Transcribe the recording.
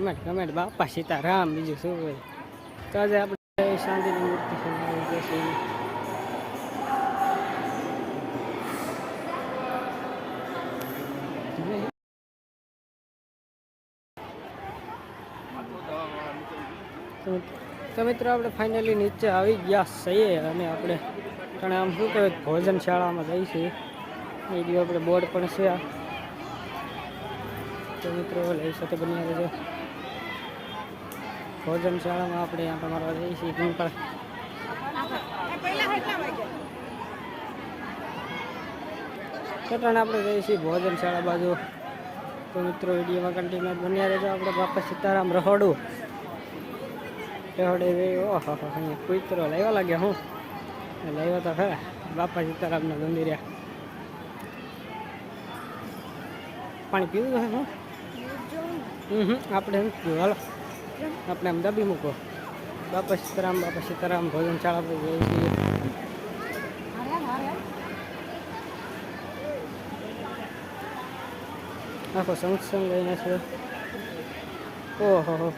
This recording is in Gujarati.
કમેન્ટ કમેન્ટ બાપા સીતારામ બીજું શું હોય. તો આજે આપણે શાંતિની મૂર્તિ છે. તો મિત્રો આપણે ફાઇનલી નીચે આવી ગયા છીએ અને આપણે કારણ આમ શું કહેવાય ભોજનશાળામાં જઈએ છીએ. એ દિવસ આપણે બોર્ડ પણ છે. તો મિત્રો લઈ સાથે બની આવે છે ભોજનશાળામાં આપણે આંટા મારવા જઈએ છીએ. કેટલાને આપણે જઈએ છીએ ભોજનશાળા બાજુ. તો મિત્રો વિડીયોમાં કન્ટિન્યુ બન્યા રહેજો. આપણે બાપા સીતારામ રહોડું રહોડે ઓહો અહીંયા કુતરો લાવ્યા લાગ્યા હું લાવ્યા તો ખરા બાપા સીતારામના મંદિરે. પાણી પીવું છે હું આપણે એમ પીવું હાલો આપણે એમ દબી મૂકો. બાપા સીતારામ ભોજનશાળા આપણે જઈએ છીએ. આખો સંગસંગ લઈને છે. ઓહો